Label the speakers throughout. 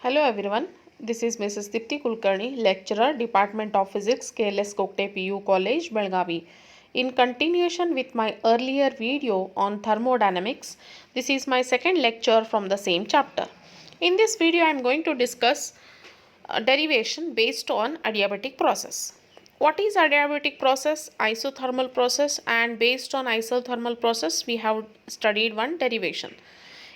Speaker 1: Hello everyone, this is Mrs. Dipti Kulkarni, lecturer, Department of Physics, KLS Kokte PU College, Belgavi. In continuation with my earlier video on thermodynamics, this is my second lecture from the same chapter. In this video, I am going to discuss derivation based on adiabatic process. What is adiabatic process, isothermal process, and based on isothermal process, we have studied one derivation.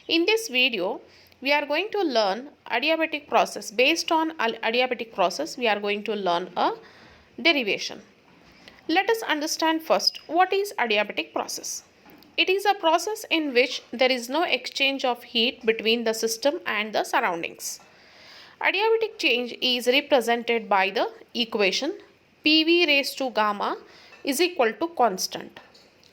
Speaker 1: In this video, we are going to learn adiabatic process. Based on adiabatic process, we are going to learn a derivation. Let us understand first what is adiabatic process. It is a process in which there is no exchange of heat between the system and the surroundings. Adiabatic change is represented by the equation PV raised to gamma is equal to constant.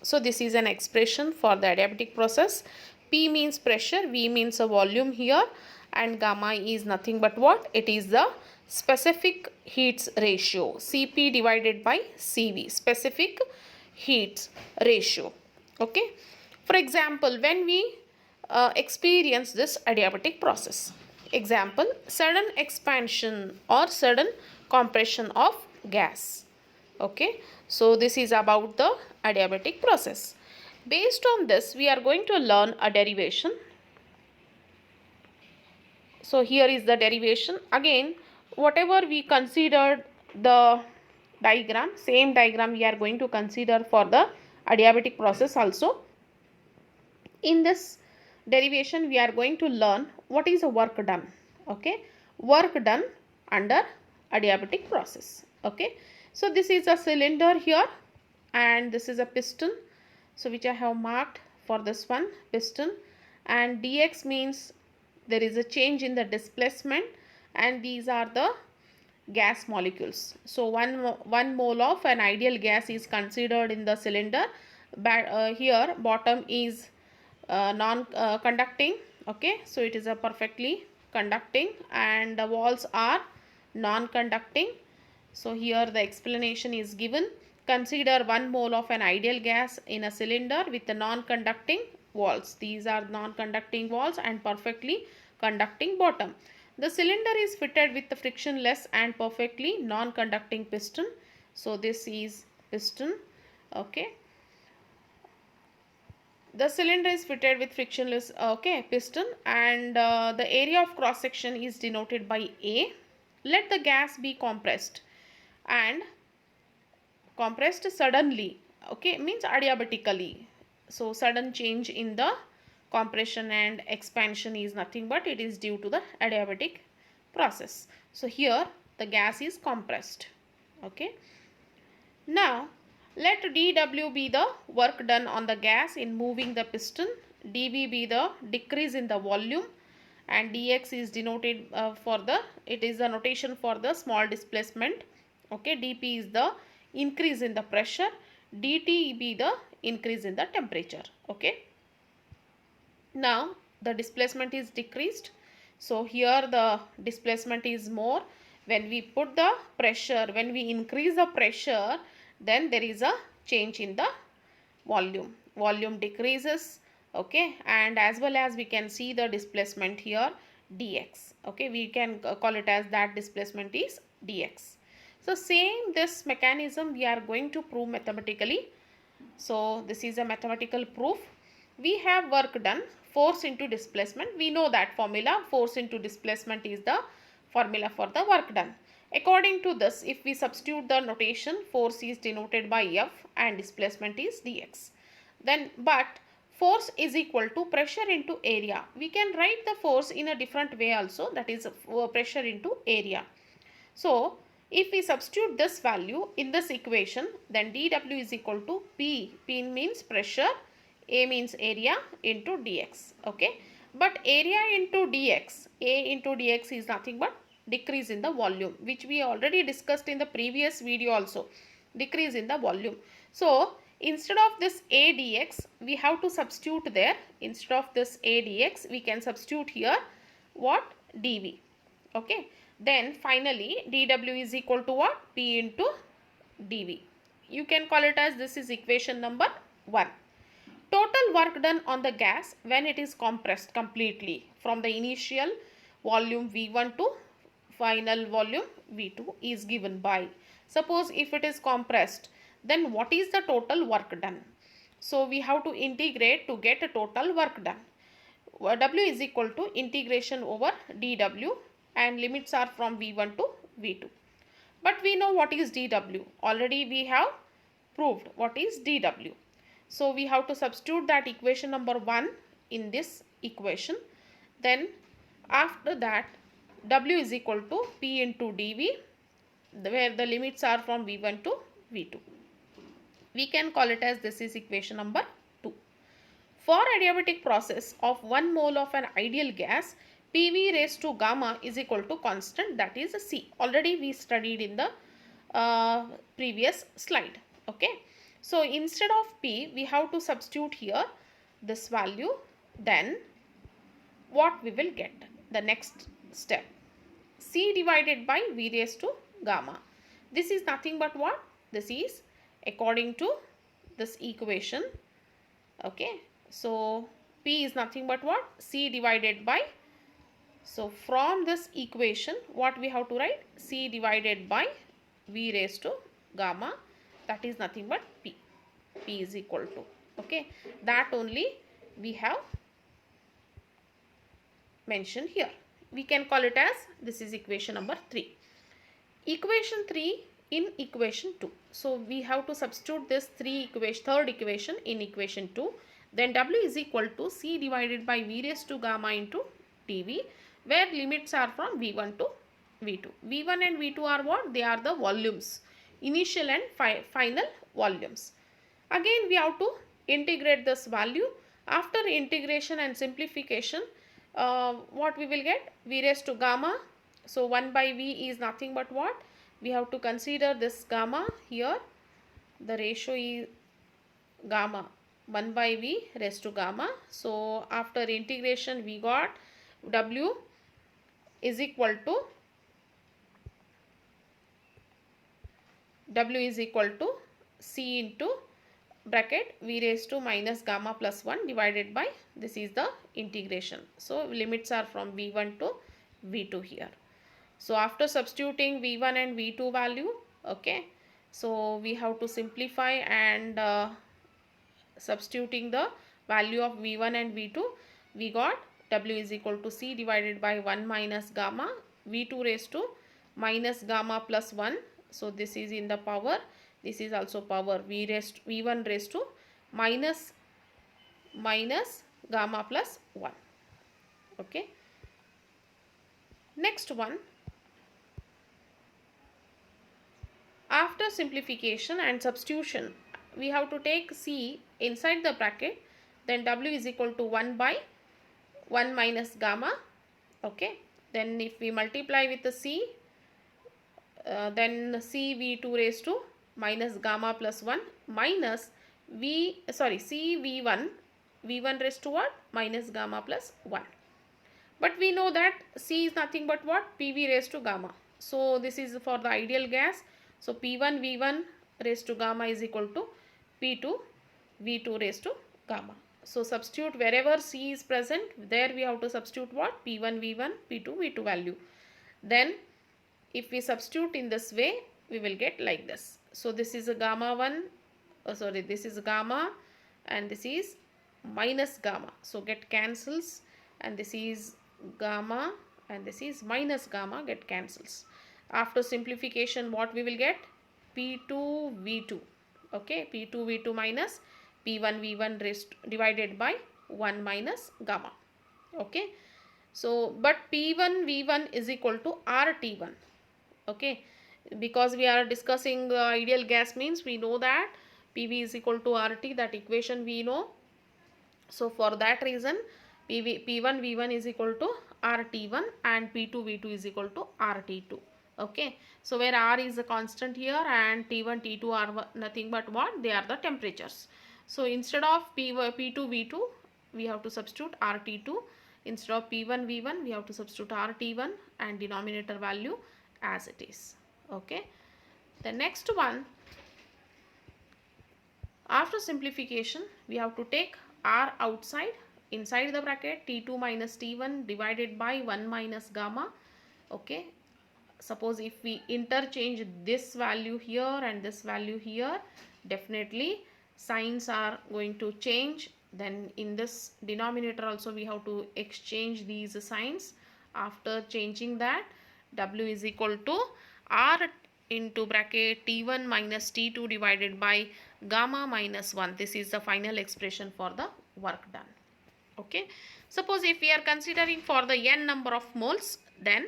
Speaker 1: So this is an expression for the adiabatic process. P means pressure, V means a volume here, and gamma is nothing but what? It is the specific heats ratio, Cp divided by Cv, specific heats ratio. Okay. For example, when we experience this adiabatic process. Example, sudden expansion or sudden compression of gas. Okay, so this is about the adiabatic process. Based on this, we are going to learn a derivation. So here is the derivation. Again, whatever we considered the diagram, same diagram we are going to consider for the adiabatic process also. In this derivation, we are going to learn what is a work done. Okay, work done under adiabatic process. Okay, so this is a cylinder here and this is a piston, so which I have marked for this one, piston, and dx means there is a change in the displacement, and these are the gas molecules. So one mole of an ideal gas is considered in the cylinder, but here bottom is non-conducting. Okay, so it is a perfectly conducting, and the walls are non-conducting. So here the explanation is given. Consider 1 mole of an ideal gas in a cylinder with the non-conducting walls. These are non-conducting walls and perfectly conducting bottom. The cylinder is fitted with the frictionless and perfectly non-conducting piston. So this is piston. Okay. The cylinder is fitted with frictionless piston, and the area of cross section is denoted by A. Let the gas be compressed, and compressed suddenly, okay, means adiabatically. So sudden change in the compression and expansion is nothing but it is due to the adiabatic process. So here the gas is compressed. Okay. Now let dW be the work done on the gas in moving the piston, dV be the decrease in the volume, and dx is denoted it is a notation for the small displacement. Okay, dP is the increase in the pressure, dt be the increase in the temperature. Okay, now the displacement is decreased, so here the displacement is more. When we put the pressure, when we increase the pressure, then there is a change in the volume decreases. Okay, and as well as we can see the displacement here dx. Okay, we can call it as that displacement is dx. So same this mechanism we are going to prove mathematically. So this is a mathematical proof. We have work done, force into displacement. We know that formula, force into displacement is the formula for the work done. According to this, if we substitute the notation, force is denoted by F and displacement is dx. Then, but force is equal to pressure into area. We can write the force in a different way also, that is pressure into area. So, if we substitute this value in this equation, then dW is equal to P. P means pressure, A means area into dx. Okay, but area into dx, A into dx is nothing but decrease in the volume, which we already discussed in the previous video also, decrease in the volume. So instead of this A dx, we have to substitute there. Instead of this A dx, we can substitute here what? dV. Okay, then finally dW is equal to what? P into dV. You can call it as, this is equation number 1. Total work done on the gas when it is compressed completely from the initial volume V1 to final volume V2 is given by. Suppose if it is compressed, then what is the total work done? So we have to integrate to get a total work done. W is equal to integration over dW, and limits are from V1 to V2. But we know what is dW. Already we have proved what is dW. So we have to substitute that equation number 1 in this equation. Then after that, W is equal to P into dV, where the limits are from V1 to V2. We can call it as this is equation number 2. For adiabatic process of 1 mole of an ideal gas, PV raised to gamma is equal to constant, that is C. Already we studied in the previous slide. Okay. So instead of P, we have to substitute here this value. Then what we will get? The next step. C divided by V raised to gamma. This is nothing but what? This is according to this equation. Okay. So P is nothing but what? C divided by. So from this equation, what we have to write? C divided by V raised to gamma. That is nothing but P. P is equal to. Okay. That only we have mentioned here. We can call it as this is equation number 3. Equation 3 in equation 2. So we have to substitute this third equation in equation 2. Then W is equal to C divided by V raised to gamma into dV, where limits are from V1 to V2. V1 and V2 are what? They are the volumes, initial and final volumes. Again we have to integrate this value. After integration and simplification, what we will get? V raised to gamma. So 1 by V is nothing but what? We have to consider this gamma here. The ratio is gamma 1 by V raised to gamma. So after integration we got W is equal to C into bracket V raised to minus gamma plus 1 divided by, this is the integration. So limits are from V1 to V2 here. So after substituting V1 and V2 value, okay, so we have to simplify and substituting the value of V1 and V2, we got W is equal to C divided by 1 minus gamma, V2 raised to minus gamma plus 1. So this is in the power, this is also power, V1 raised to minus gamma plus 1. Okay. Next one, after simplification and substitution, we have to take C inside the bracket, then W is equal to 1 by 1 minus gamma. Okay. Then if we multiply with the C, then C V2 raised to minus gamma plus 1 minus C V1 raised to what? Minus gamma plus 1. But we know that C is nothing but what? PV raised to gamma. So this is for the ideal gas. So P1 V1 raised to gamma is equal to P2 V2 raised to gamma. So substitute wherever C is present, there we have to substitute what? P1 V1, P2 V2 value. Then if we substitute in this way, we will get like this. So this is a gamma 1, this is gamma and this is minus gamma. So get cancels, and this is gamma and this is minus gamma, get cancels. After simplification, what we will get? P2 V2. Okay, P2 V2 minus P1 V1 raised divided by 1 minus gamma. Okay. So but P1 V1 is equal to RT1. Okay, because we are discussing the ideal gas means we know that PV is equal to RT, that equation we know. So for that reason P1 V1 is equal to RT1 and P2 V2 is equal to RT2. Okay, so where R is a constant here and T1 T2 are nothing but what? They are the temperatures. So instead of P2 V2 we have to substitute RT2. Instead of P1 V1 we have to substitute RT1 and denominator value as it is. Okay, the next one, after simplification we have to take R outside inside the bracket T2 minus T1 divided by 1 minus gamma. Okay, suppose if we interchange this value here and this value here, definitely signs are going to change. Then in this denominator also we have to exchange these signs. After changing that, W is equal to R into bracket T1 minus T2 divided by gamma minus 1. This is the final expression for the work done. Okay, suppose if we are considering for the n number of moles, then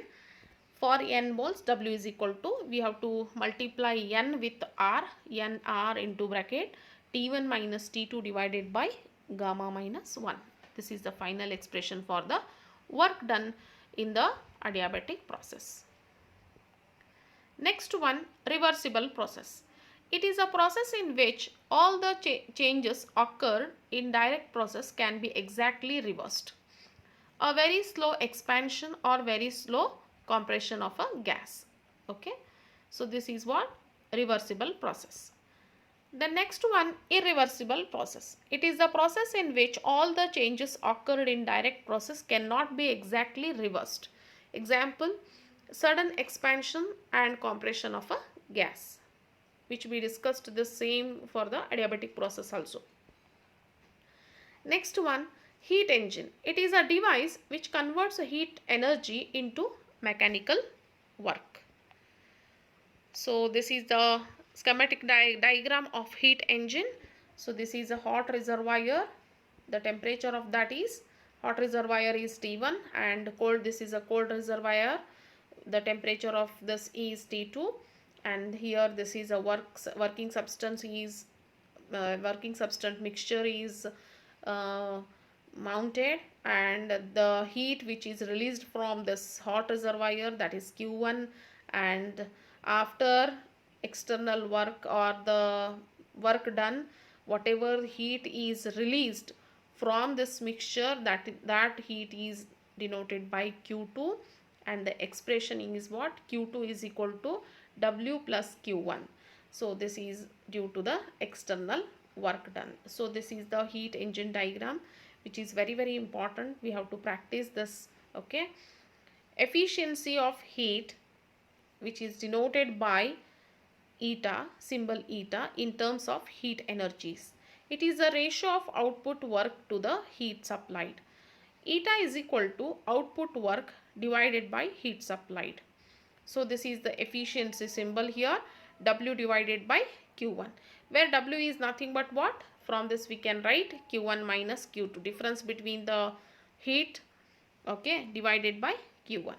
Speaker 1: for n moles W is equal to, we have to multiply n with R, n R into bracket T1 minus T2 divided by gamma minus 1. This is the final expression for the work done in the adiabatic process. Next one, reversible process. It is a process in which all the changes occurred in direct process can be exactly reversed. A very slow expansion or very slow compression of a gas. Okay, so this is what reversible process. The next one, irreversible process. It is the process in which all the changes occurred in direct process cannot be exactly reversed. Example, sudden expansion and compression of a gas, which we discussed the same for the adiabatic process also. Next one, heat engine. It is a device which converts heat energy into mechanical work. So this is the schematic diagram of heat engine. So this is a hot reservoir. The temperature of that is, hot reservoir is T1, and cold, this is a cold reservoir. The temperature of this is T2, and here this is a working substance is working substance mixture is mounted, and the heat which is released from this hot reservoir, that is Q1, and after external work or the work done, whatever heat is released from this mixture, that heat is denoted by Q2, and the expression is what? Q2 is equal to W plus Q1. So this is due to the external work done. So this is the heat engine diagram, which is very, very important. We have to practice this. Okay, efficiency of heat, which is denoted by eta, symbol eta, in terms of heat energies. It is a ratio of output work to the heat supplied. Eta is equal to output work divided by heat supplied. So this is the efficiency symbol here, W divided by Q1, where W is nothing but what? From this we can write Q1 minus Q2, difference between the heat, okay, divided by Q1,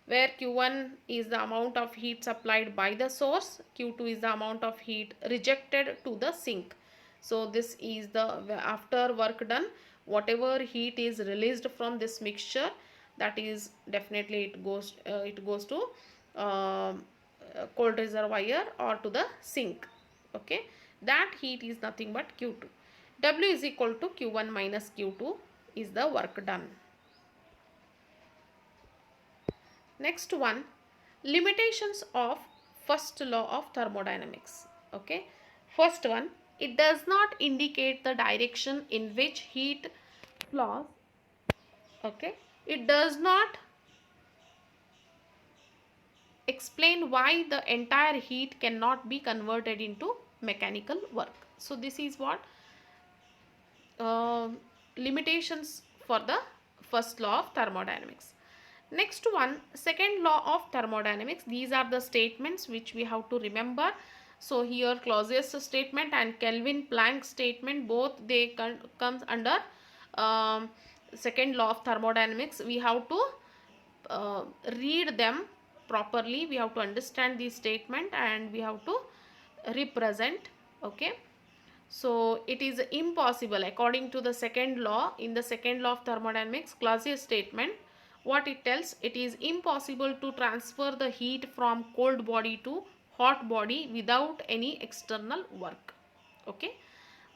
Speaker 1: where Q1 is the amount of heat supplied by the source, Q2 is the amount of heat rejected to the sink. So this is the, after work done, whatever heat is released from this mixture, that is definitely it goes to cold reservoir or to the sink. Okay, that heat is nothing but Q2. W is equal to Q1 minus Q2 is the work done. Next one, limitations of first law of thermodynamics. Okay, first one, it does not indicate the direction in which heat flows. Okay, it does not explain why the entire heat cannot be converted into mechanical work. So this is what limitations for the first law of thermodynamics. Next one, second law of thermodynamics. These are the statements which we have to remember. So here Clausius statement and Kelvin Planck statement, both they comes under second law of thermodynamics. We have to read them properly. We have to understand the statement and we have to represent. Okay, so it is impossible according to the second law. In the second law of thermodynamics, Clausius statement, what it tells, it is impossible to transfer the heat from cold body to hot body without any external work. Okay,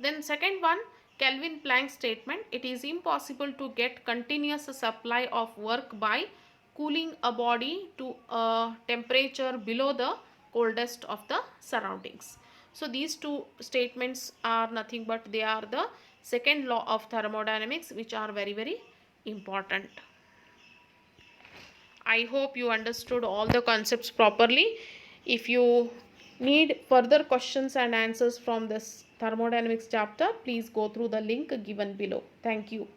Speaker 1: then second one, Kelvin Planck statement, it is impossible to get continuous supply of work by cooling a body to a temperature below the coldest of the surroundings. So these two statements are nothing but they are the second law of thermodynamics, which are very, very important. I hope you understood all the concepts properly. If you need further questions and answers from this thermodynamics chapter, please go through the link given below. Thank you.